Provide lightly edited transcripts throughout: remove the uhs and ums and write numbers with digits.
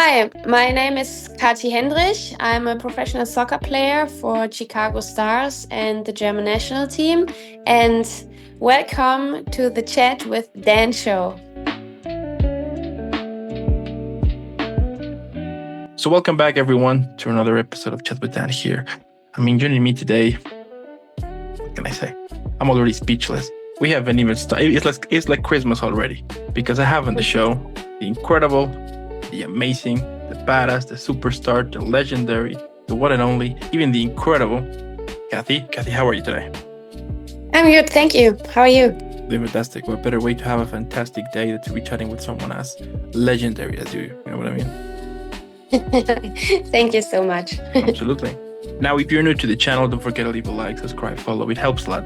Hi, my name is Kathy Hendrich. I'm a professional soccer player for Chicago Stars and the German national team. And welcome to the Chat with Dan show. So welcome back, everyone, to another episode of Chat with Dan here. Joining me today, what can I say? I'm already speechless. We haven't even started. It's like Christmas already because I have on the show the incredible, the amazing, the badass, the superstar, the legendary, the one and only, even the incredible Kathy. Kathy, how are you today? I'm good, thank you. How are you? Doing fantastic. What better way to have a fantastic day than to be chatting with someone as legendary as you? You know what I mean? Thank you so much. Absolutely. Now, if you're new to the channel, don't forget to leave a like, subscribe, follow. It helps a lot.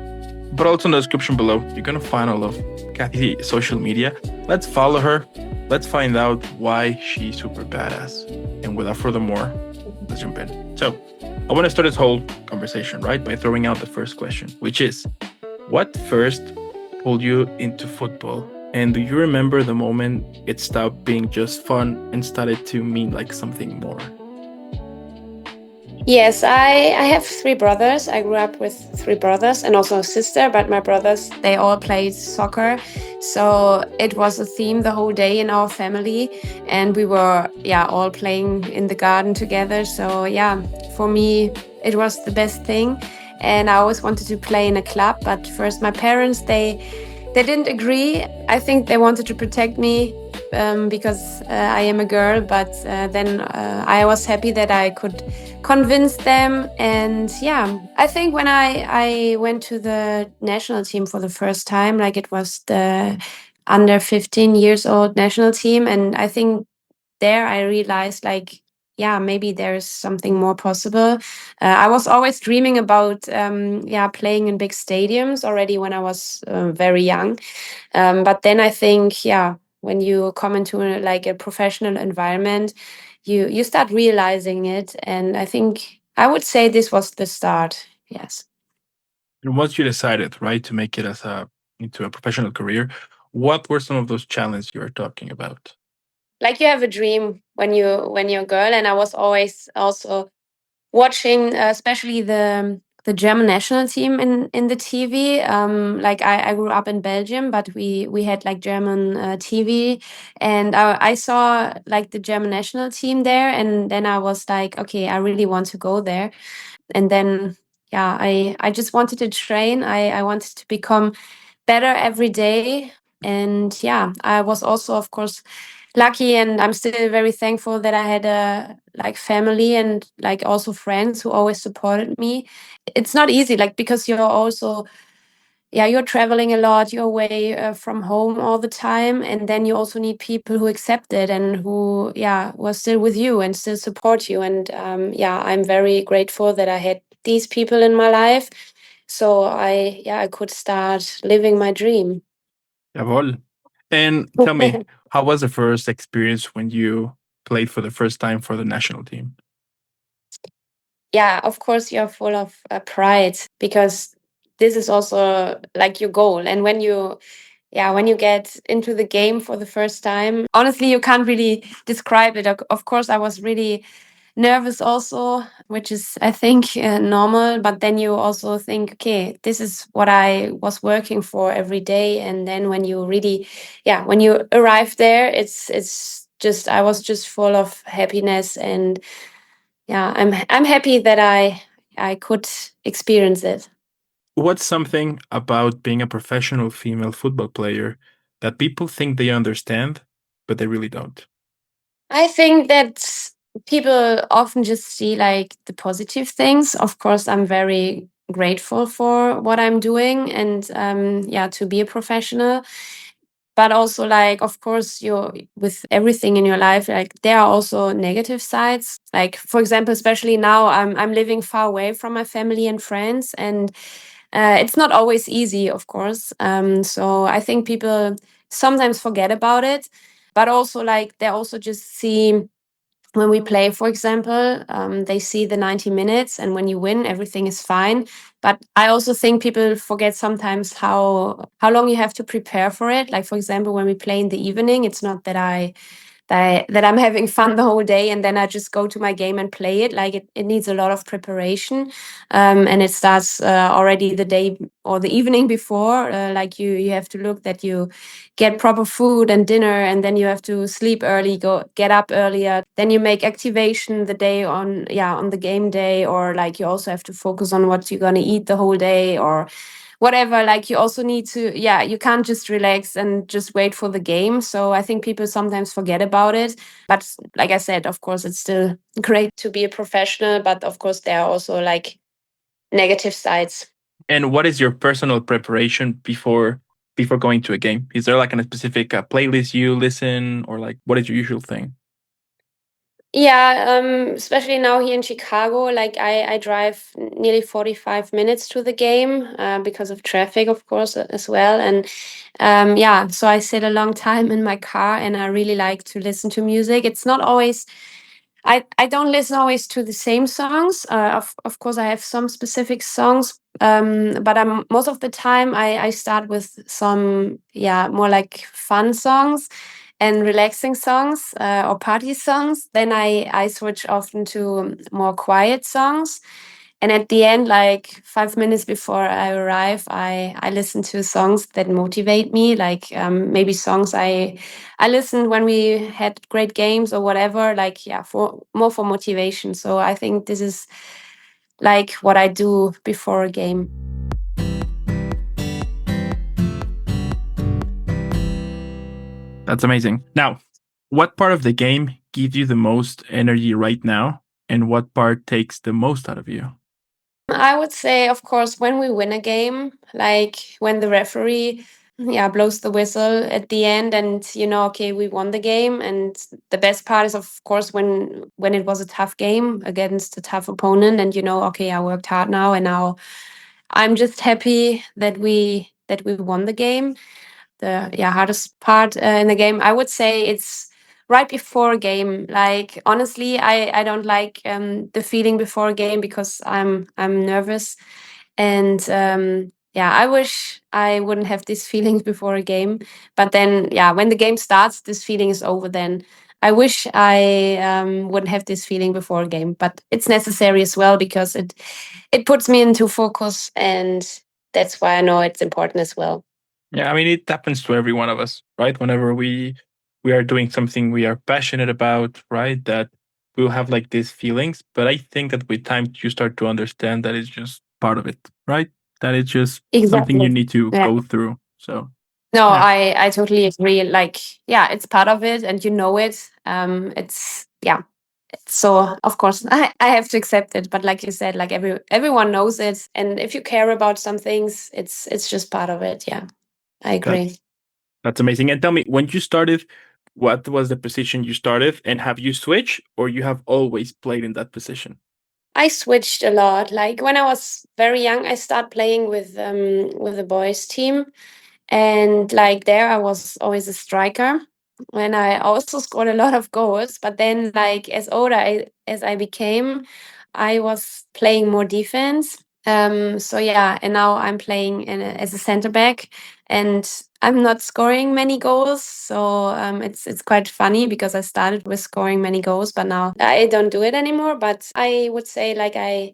But also in the description below, you're going to find all of Kathy's social media. Let's follow her. Let's find out why she's super badass. And without further more, let's jump in. So, I want to start this whole conversation, right, by throwing out the first question, which is, what first pulled you into football? And do you remember the moment it stopped being just fun and started to mean like something more? Yes, I have three brothers. I grew up with three brothers and also a sister, but my brothers, they all played soccer. So it was a theme the whole day in our family. And we were, all playing in the garden together. So, for me, it was the best thing. And I always wanted to play in a club. But first, my parents, they didn't agree. I think they wanted to protect me because I am a girl, but then I was happy that I could convince them. And I think when I went to the national team for the first time, like it was the under 15 years old national team. And I think there I realized maybe there's something more possible. I was always dreaming about playing in big stadiums already when I was very young. But then I think when you come into a professional environment, you start realizing it, and I think I would say this was the start. Yes. And once you decided, right, to make it into a professional career, what were some of those challenges you were talking about? Like you have a dream when you're a girl, and I was always also watching, especially the German national team in the TV. I grew up in Belgium, but we had like German TV, and I saw like the German national team there, and then I was like, okay, I really want to go there. And then I just wanted to train. I wanted to become better every day. And I was also, of course, lucky, and I'm still very thankful that I had a like family and like also friends who always supported me. It's not easy, like because you're also you're traveling a lot, you're away from home all the time, and then you also need people who accept it and who are still with you and still support you. And I'm very grateful that I had these people in my life, so I could start living my dream. Jawohl. And tell me, how was the first experience when you played for the first time for the national team? Yeah, of course, you're full of pride because this is also like your goal. And when you get into the game for the first time, honestly, you can't really describe it. Of course, I was really nervous also, which is, I think, normal. But then you also think, okay, this is what I was working for every day. And then when you really, when you arrive there, it's just, I was just full of happiness. And I'm happy that I could experience it. What's something about being a professional female football player that people think they understand, but they really don't? I think that people often just see like the positive things. Of course, I'm very grateful for what I'm doing and to be a professional. But also, like, of course, you're with everything in your life, like there are also negative sides. Like, for example, especially now, I'm living far away from my family and friends, and it's not always easy, of course. So I think people sometimes forget about it, but also like they also just see when we play, for example, they see the 90 minutes, and when you win, everything is fine. But I also think people forget sometimes how long you have to prepare for it. Like, for example, when we play in the evening, it's not that that I'm having fun the whole day, and then I just go to my game and play it. Like it needs a lot of preparation, and it starts already the day or the evening before. Like you have to look that you get proper food and dinner, and then you have to sleep early, go get up earlier. Then you make activation the day on the game day, or like you also have to focus on what you're gonna eat the whole day or whatever. Like you also need to, you can't just relax and just wait for the game. So I think people sometimes forget about it. But like I said, of course, it's still great to be a professional, but of course there are also like negative sides. And what is your personal preparation before going to a game? Is there like a specific playlist you listen, or like what is your usual thing? Yeah, especially now here in Chicago, like I drive nearly 45 minutes to the game because of traffic, of course, as well. And so I sit a long time in my car and I really like to listen to music. It's not always, I don't listen always to the same songs. Of course, I have some specific songs, but I'm most of the time I start with some, more like fun songs and relaxing songs or party songs. Then I switch often to more quiet songs. And at the end, like 5 minutes before I arrive, I listen to songs that motivate me, like maybe songs I listened when we had great games or whatever, like for more for motivation. So I think this is like what I do before a game. That's amazing. Now, what part of the game gives you the most energy right now, and what part takes the most out of you? I would say, of course, when we win a game, like when the referee, blows the whistle at the end, and okay, we won the game. And the best part is, of course, when it was a tough game against a tough opponent, and okay, I worked hard now, and now I'm just happy that we won the game. The hardest part in the game, I would say, it's right before a game. Like honestly, I don't like the feeling before a game because I'm nervous, and I wish I wouldn't have these feelings before a game. But then when the game starts, this feeling is over. Then I wish I wouldn't have this feeling before a game, but it's necessary as well because it puts me into focus, and that's why I know it's important as well. Yeah, I mean, it happens to every one of us, right? Whenever we are doing something we are passionate about, right? That we'll have like these feelings. But I think that with time you start to understand that it's just part of it, right? That it's just something you Exactly. need to Yeah. go through. So No, yeah. I totally agree. Like, it's part of it and you know it. It's So of course I have to accept it. But like you said, like everyone knows it. And if you care about some things, it's just part of it. Yeah. I That agree. that's amazing. And tell me, when you started, what was the position you started, and have you switched, or you have always played in that position? I switched a lot. Like when I was very young, I started playing with the boys team. And like there, I was always a striker. And I also scored a lot of goals. But then, like as older as I became, I was playing more defense. And now I'm playing as a center back, and I'm not scoring many goals. So it's quite funny because I started with scoring many goals, but now I don't do it anymore. But I would say like I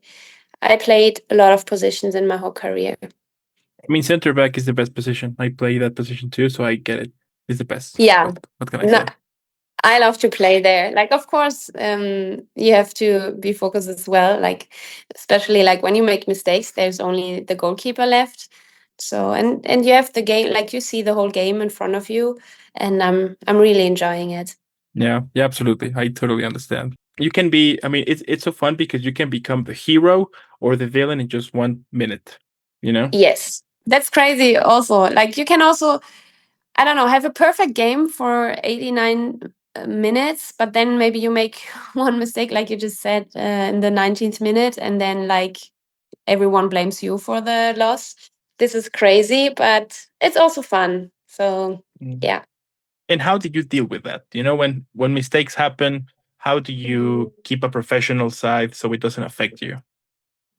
played a lot of positions in my whole career. I mean, center back is the best position. I play that position too, so I get it. It's the best. Yeah. What can I No, say? I love to play there. Like, of course, you have to be focused as well. Like, especially like when you make mistakes, there's only the goalkeeper left. So, and you have the game, like you see the whole game in front of you, and I'm really enjoying it. Yeah, yeah, absolutely. I totally understand. You can be. I mean, it's so fun because you can become the hero or the villain in just 1 minute. You know. Yes, that's crazy. Also, like you can also, I don't know, have a perfect game for 89 minutes, but then maybe you make one mistake, like you just said, in the 19th minute, and then like everyone blames you for the loss. This is crazy, but it's also fun. So, Mm. yeah. And how did you deal with that? You know, when mistakes happen, how do you keep a professional side so it doesn't affect you?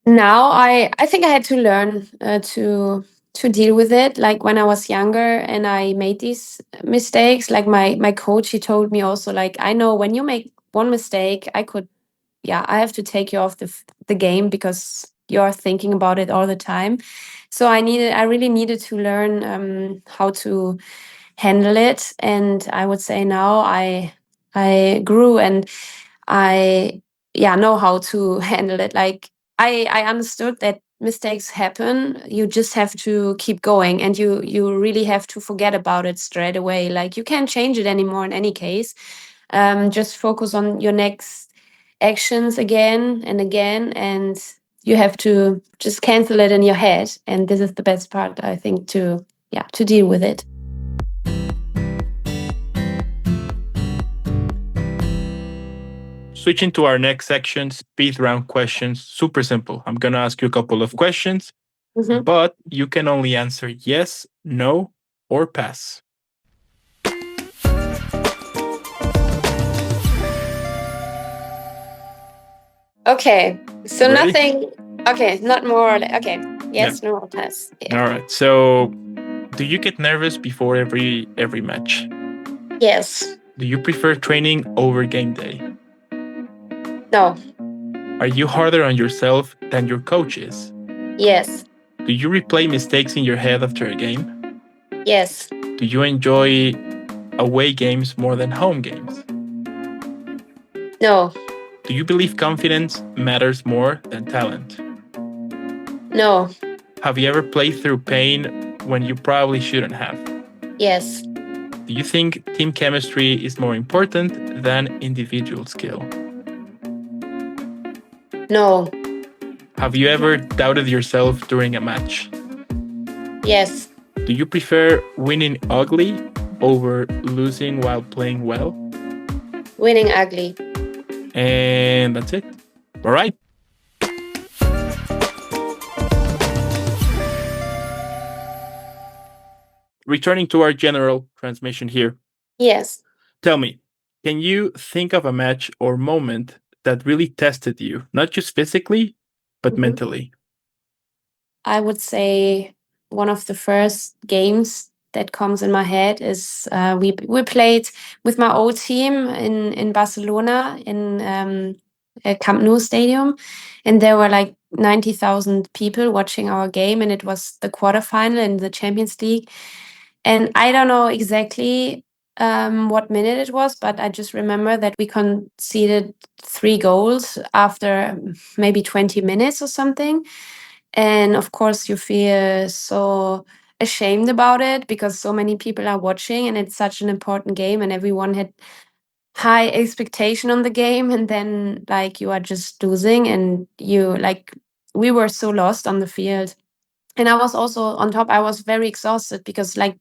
Now I think I had to learn to. to deal with it. Like when I was younger and I made these mistakes, like my coach, he told me also, like, I know when you make one mistake, I could, yeah, I have to take you off the game because you're thinking about it all the time. So I really needed to learn how to handle it. And I would say now I grew, and I, yeah, know how to handle it. Like I understood that mistakes happen. You just have to keep going, and you really have to forget about it straight away. Like you can't change it anymore in any case. Just focus on your next actions again and again, and you have to just cancel it in your head. And this is the best part, I think, to, yeah, to deal with it. Switching to our next section, speed round questions. Super simple. I'm going to ask you a couple of questions, but you can only answer yes, no, or pass. Okay, so Ready? nothing. Okay, not more. Okay, yes, no, or pass. Yeah. All right. So, do you get nervous before every match? Yes. Do you prefer training over game day? No. Are you harder on yourself than your coach is? Yes. Do you replay mistakes in your head after a game? Yes. Do you enjoy away games more than home games? No. Do you believe confidence matters more than talent? No. Have you ever played through pain when you probably shouldn't have? Yes. Do you think team chemistry is more important than individual skill? No. Have you ever doubted yourself during a match? Yes. Do you prefer winning ugly over losing while playing well? Winning ugly. And that's it. All right. Returning to our general transmission here. Yes. Tell me, can you think of a match or moment that really tested you, not just physically, but mentally? I would say one of the first games that comes in my head is we played with my old team in Barcelona in a Camp Nou stadium, and there were like 90,000 people watching our game, and it was the quarterfinal in the Champions League. And I don't know exactly what minute it was, but I just remember that we conceded 3 goals after maybe 20 minutes or something. And of course, you feel so ashamed about it because so many people are watching, and it's such an important game, and everyone had high expectation on the game. And then, like, you are just losing, and you, like, we were so lost on the field. And I was also on top, I was very exhausted because, like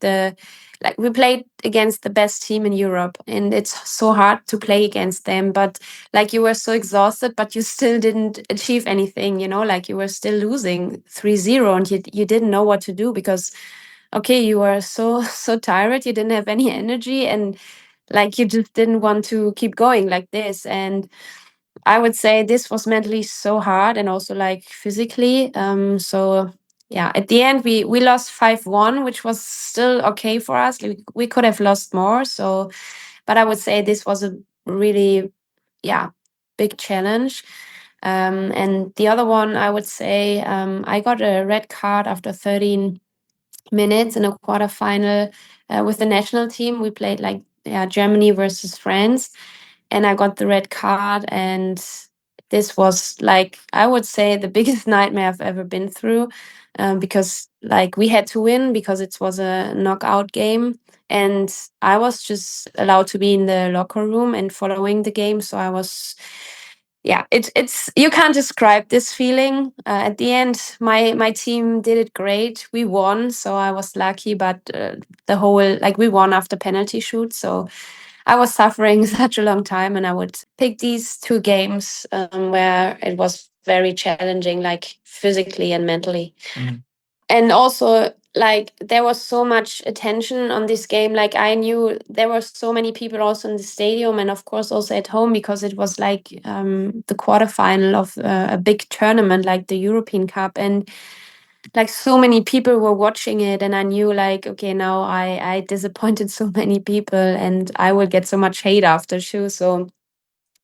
we played against the best team in Europe, and it's so hard to play against them. But like you were so exhausted, but you still didn't achieve anything, like you were still losing 3-0, and you didn't know what to do because, okay, you were so so tired, you didn't have any energy, and like you just didn't want to keep going like this. And I would say this was mentally so hard, and also like physically. So yeah, at the end we lost 5-1, which was still okay for us. Like, we could have lost more. So, but I would say this was a really, yeah, big challenge. And the other one, I would say, I got a red card after 13 minutes in a quarterfinal with the national team. We played like, yeah, Germany versus France, and I got the red card. And this was, like, I would say, the biggest nightmare I've ever been through, because like we had to win because it was a knockout game, and I was just allowed to be in the locker room and following the game. So I was, yeah, it's you can't describe this feeling. At the end, my team did it great. We won, so I was lucky. But the whole, like, we won after penalty shoot, so I was suffering such a long time. And I would pick these 2 games where it was very challenging, like physically and mentally. And also, like, there was so much attention on this game. Like, I knew there were so many people also in the stadium, and of course also at home, because it was like the quarterfinal of a big tournament like the European Cup. And like so many people were watching it, and I knew like, okay, now I disappointed so many people and I will get so much hate after too. So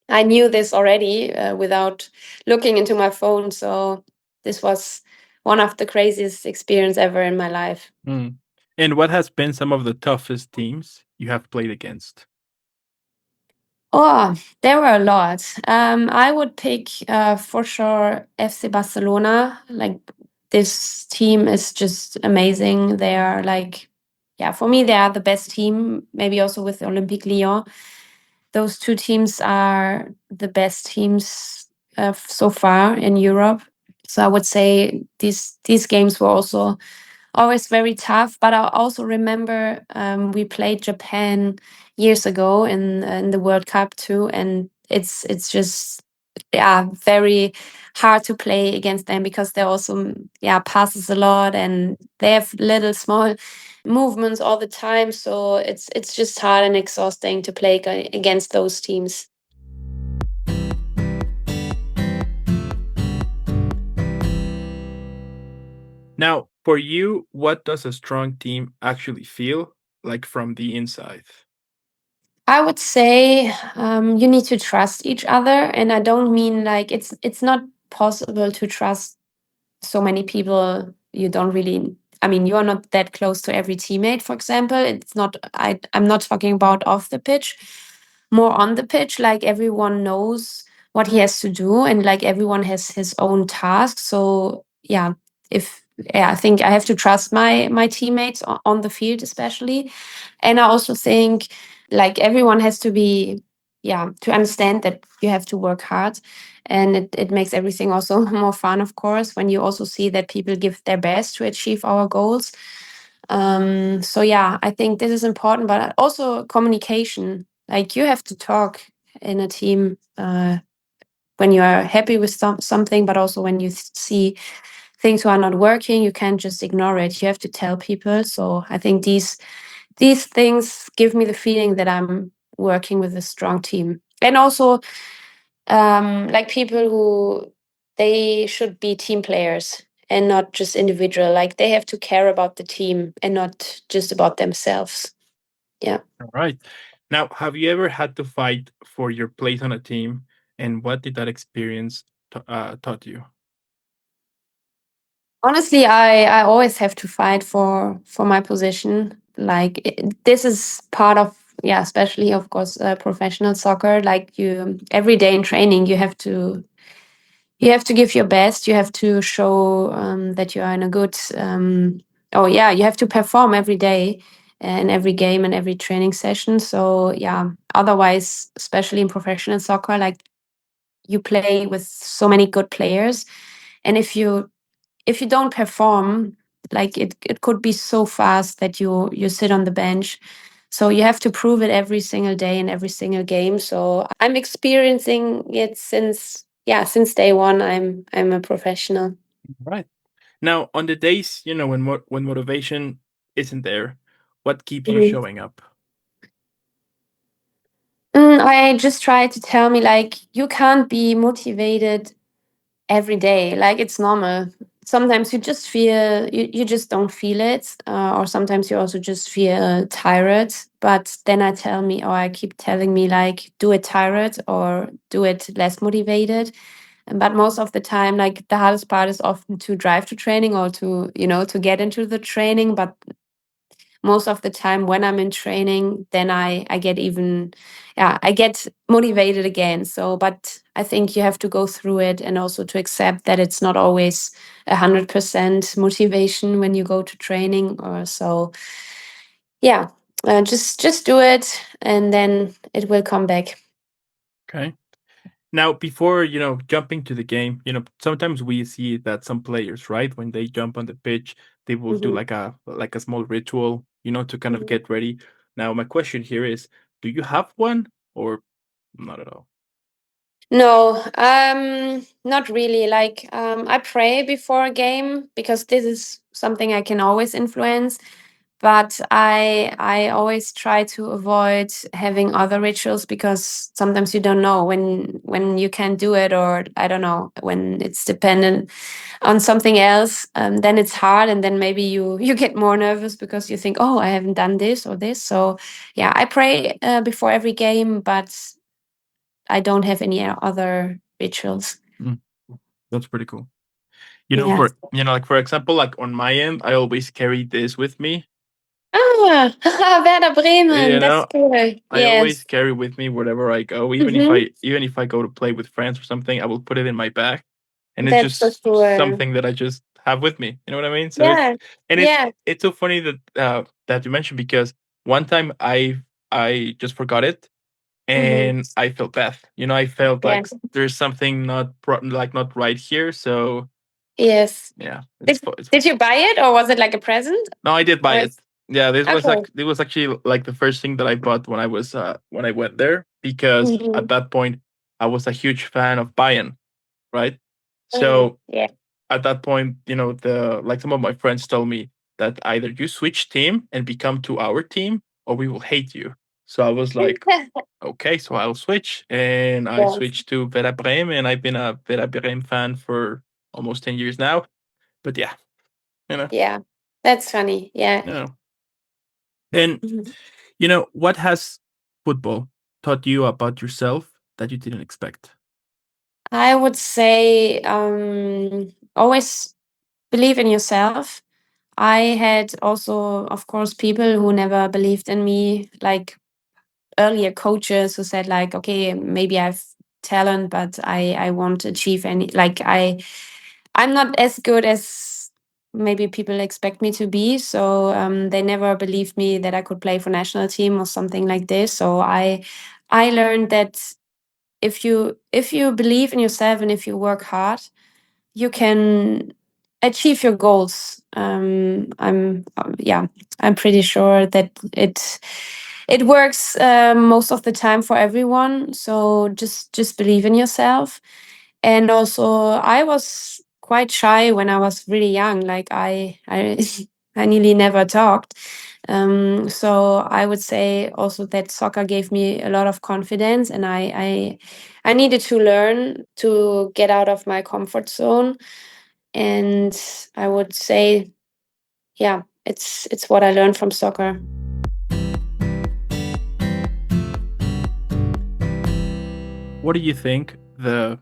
I knew this already without looking into my phone. So this was one of the craziest experience ever in my life. Mm. And what has been some of the toughest teams you have played against? Oh, there were a lot. I would pick for sure FC Barcelona. Like this team is just amazing. They are like, yeah, for me they are the best team. Maybe also with Olympique Lyon. Those two teams are the best teams so far in Europe. So I would say these games were also always very tough. But I also remember we played Japan years ago in the World Cup too, and it's just yeah very hard to play against them because they also yeah passes a lot and they have little small movements all the time. So it's just hard and exhausting to play against those teams. Now, for you, what does a strong team actually feel like from the inside? I would say you need to trust each other, and I don't mean like it's not possible to trust so many people you don't really. I mean, you are not that close to every teammate, for example. It's not I'm not talking about off the pitch, more on the pitch, like everyone knows what he has to do and like everyone has his own task. So yeah, if yeah, I think I have to trust my teammates on the field especially. And I also think like everyone has to be yeah to understand that you have to work hard, and it makes everything also more fun, of course, when you also see that people give their best to achieve our goals. So yeah, I think this is important, but also communication. Like you have to talk in a team when you are happy with something, but also when you see things who are not working, you can't just ignore it. You have to tell people. So I think these things give me the feeling that I'm working with a strong team. And also like people who they should be team players and not just individual. Like they have to care about the team and not just about themselves. Yeah. All right. Now, have you ever had to fight for your place on a team, and what did that experience taught you? Honestly, I always have to fight for my position. Like this is part of yeah, especially of course professional soccer. Like you every day in training, you have to give your best. You have to show that you are in a good. Oh yeah, you have to perform every day in every game and every training session. So yeah, otherwise, especially in professional soccer, like you play with so many good players, and if you don't perform, like it could be so fast that you sit on the bench. So you have to prove it every single day in every single game. So I'm experiencing it since yeah, since day one. I'm a professional. Right. Now, on the days, when when motivation isn't there, what keeps you Mhm. showing up? I just try to tell me like you can't be motivated every day. Like it's normal. Sometimes you just feel you just don't feel it, or sometimes you also just feel tired. But then I tell me, or I keep telling me like, do it tired or do it less motivated. But most of the time, like the hardest part is often to drive to training or to to get into the training. But most of the time when I'm in training, then I get even, yeah, I get motivated again. So, but I think you have to go through it and also to accept that it's not always 100% motivation when you go to training or so. Yeah, just do it and then it will come back. Okay. Now, before jumping to the game, sometimes we see that some players, right, when they jump on the pitch, they will do Mhm, like a small ritual, to kind of mhm. get ready. Now, my question here is, do you have one or not at all? No, not really. Like, I pray before a game because this is something I can always influence. but I always try to avoid having other rituals because sometimes you don't know when you can do it, or I don't know, when it's dependent on something else. Then it's hard, and then maybe you get more nervous because you think, oh, I haven't done this or this. So yeah, I pray before every game, but I don't have any other rituals. Mm, that's pretty cool. Yeah. For like for example, like on my end, I always carry this with me. Ah, Werder Bremen. You That's know, cool. I always Yes. carry with me wherever I go, Hmm. even if I go to play with friends or something, I will put it in my bag, and it's That's so just cool. something that I just have with me. You know what I mean? So Yeah. Yeah. it's so funny that that you mentioned, because one time I just forgot it, Hmm. and I felt bad. I felt like Yes. there's something not right here. So Yes. yeah, Did, it's did fun. you buy it or was it like a present? No, I did buy Or it. Yeah, this was okay. like it was actually like the first thing that I bought when I went there, because Hmm. at that point I was a huge fan of Bayern, right? So Yeah. at that point, the like some of my friends told me that either you switch team and become to our team, or we will hate you. So I was like, okay, so I'll switch, and I Yes. switched to Werder Bremen, and I've been a Werder Bremen fan for almost 10 years now. But yeah, you know, Yeah. That's funny. Yeah. you know, and Mhm. what has football taught you about yourself that you didn't expect? I would say always believe in yourself. I had also, of course, people who never believed in me, like earlier coaches who said like, okay, maybe I've talent, but I won't achieve any, like I'm not as good as maybe people expect me to be. So they never believed me that I could play for national team or something like this. So I learned that if you believe in yourself and if you work hard, you can achieve your goals. Yeah, I'm pretty sure that it works most of the time for everyone. So just believe in yourself. And also, I was quite shy when I was really young. Like I I nearly never talked. So I would say also that soccer gave me a lot of confidence, and I needed to learn to get out of my comfort zone. And I would say, yeah, it's what I learned from soccer. What do you think the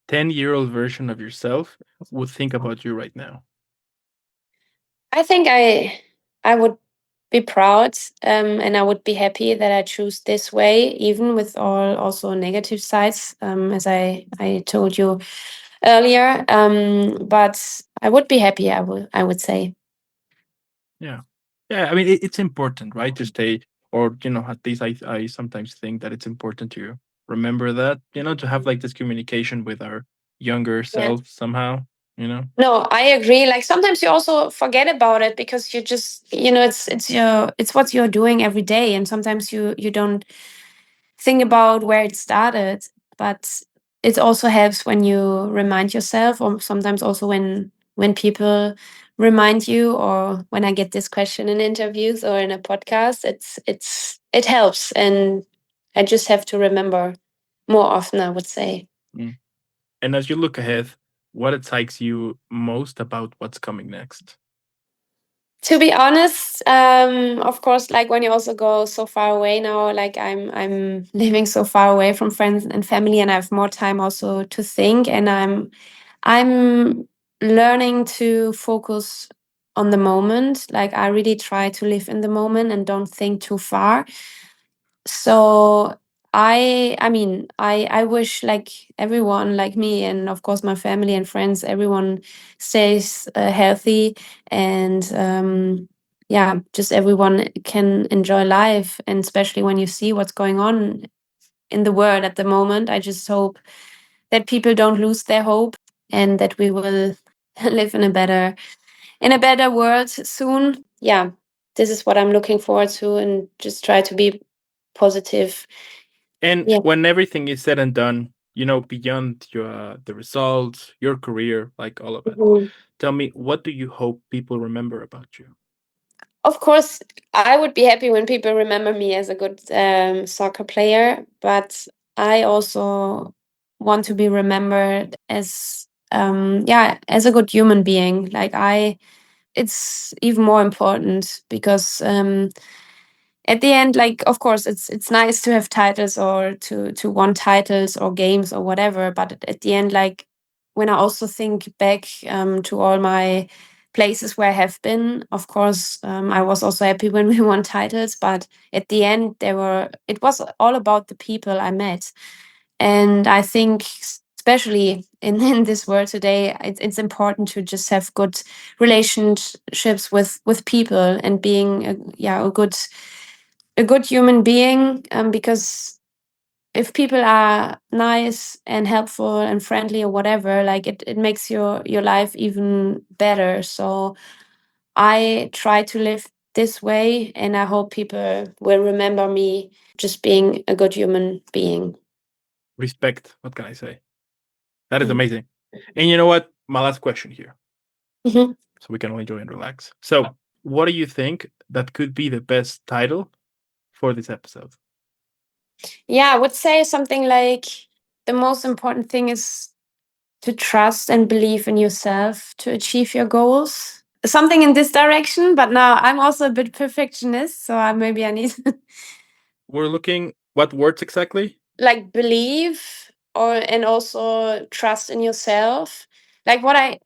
10-year-old version of yourself would think about you right now? I think I would be proud, and I would be happy that I choose this way, even with all also negative sides, as I told you earlier. But I would be happy. I would say. Yeah. Yeah, I mean, it's important, right, to stay, or at least I sometimes think that it's important to remember that, to have like this communication with our younger Yeah. self somehow, you know. No, I agree. Like sometimes you also forget about it because you just it's what you're doing every day, and sometimes you don't think about where it started. But it also helps when you remind yourself, or sometimes also when people remind you, or when I get this question in interviews or in a podcast. It helps, and I just have to remember more often, I would say. Mm. And as you look ahead, what excites you most about what's coming next? To be honest, of course, like when you also go so far away now, like I'm living so far away from friends and family, and I have more time also to think, and I'm learning to focus on the moment. Like I really try to live in the moment and don't think too far. So I wish like everyone like me, and of course my family and friends, everyone stays healthy, and yeah, just everyone can enjoy life, and especially when you see what's going on in the world at the moment, I just hope that people don't lose their hope, and that we will live in a better world soon. Yeah, this is what I'm looking forward to, and just try to be positive. And Yeah. when everything is said and done, beyond the results, your career, like all of it, Mhm. tell me, what do you hope people remember about you? Of course, I would be happy when people remember me as a good soccer player, but I also want to be remembered as as a good human being. It's even more important because at the end, like, of course, it's nice to have titles or to won titles or games or whatever, but at the end, like, when I also think back to all my places where I have been, of course, I was also happy when we won titles, but at the end, it was all about the people I met. And I think, especially in this world today, it's important to just have good relationships with people and being a good human being, because if people are nice and helpful and friendly or whatever, like, it makes your life even better. So I try to live this way, and I hope people will remember me just being a good human being. Respect. What can I say? That is amazing. And you know what? My last question here, Mm-hmm. so we can all enjoy and relax. So, what do you think that could be the best title for this episode? Yeah, I would say something like, the most important thing is to trust and believe in yourself to achieve your goals. Something in this direction, but now I'm also a bit perfectionist, so maybe I need We're looking what words exactly? like believe and also trust in yourself. Like what I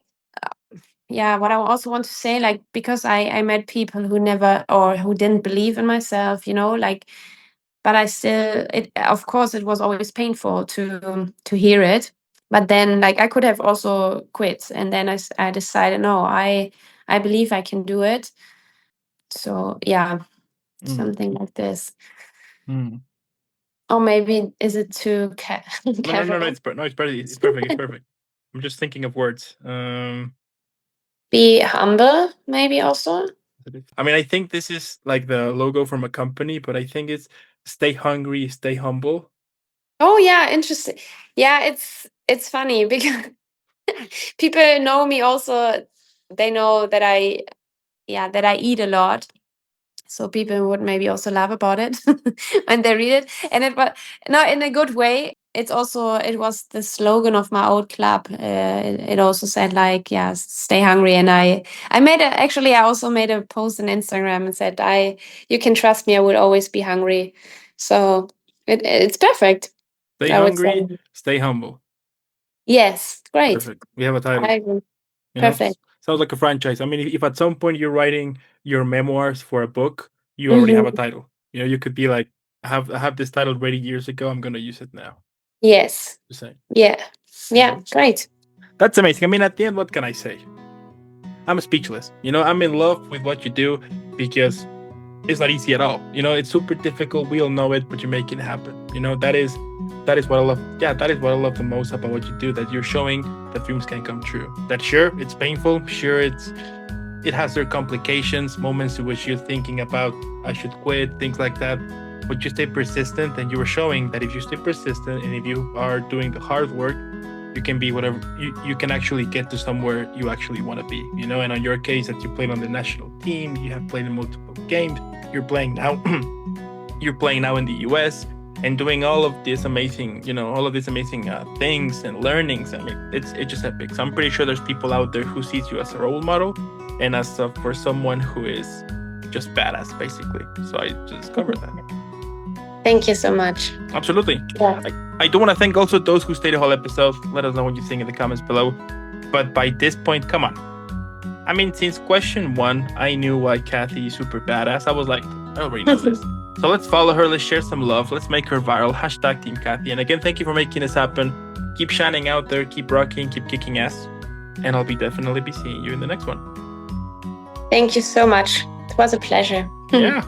also want to say, like, because I met people who never or who didn't believe in myself, like, but I still, it, of course, it was always painful to hear it, but then, like, I could have also quit, and then I decided, no, I believe I can do it. So yeah, something like this. Mm. Or maybe, is it too No, casual? it's perfect. It's perfect. It's perfect. I'm just thinking of words. Be humble, maybe also. I mean, I think this is like the logo from a company, but I think it's stay hungry, stay humble. Oh yeah, interesting. Yeah, it's funny because people know me also. They know that I eat a lot. So people would maybe also laugh about it when they read it. And it was, no, in a good way. It was the slogan of my old club. It also said, like, yeah, stay hungry. And I also made a post on Instagram and said, you can trust me, I will always be hungry. So it's perfect. Stay I would hungry, say. stay humble. Yes, great. Perfect. We have a title. I agree. You know, Perfect. sounds like a franchise. I mean, if at some point you're writing your memoirs for a book, you already have a Hmm. title. You know, you could be like, I have this title ready years ago. I'm gonna use it now. Yes. Just saying. Yeah. Yeah. Great. That's amazing. I mean, at the end, what can I say? I'm speechless. You know, I'm in love with what you do because it's not easy at all. You know, it's super difficult. We all know it, but you make it happen. You know, that is what I love. Yeah, that is what I love the most about what you do. That you're showing that dreams can come true. That sure, it's painful. Sure, it has their complications, moments in which you're thinking about I should quit, things like that. But you stay persistent, and you were showing that if you stay persistent and if you are doing the hard work, you can be whatever you can actually get to somewhere you actually want to be. You know, and on your case, that you played on the national team, you have played in multiple games. You're playing now. You're playing now in the U.S. and doing all of these amazing, things and learnings. I mean, it's just epic. So I'm pretty sure there's people out there who sees you as a role model and as for someone who is just badass, basically. So I just covered that. Thank you so much. Absolutely. Yeah. I do want to thank also those who stayed the whole episode. Let us know what you think in the comments below. But by this point, come on. I mean, since question 1, I knew why Kathy is super badass. I was like, I already know this. So let's follow her. Let's share some love. Let's make her viral. # Team Kathy. And again, thank you for making this happen. Keep shining out there. Keep rocking. Keep kicking ass. And I'll definitely be seeing you in the next one. Thank you so much. It was a pleasure. Yeah.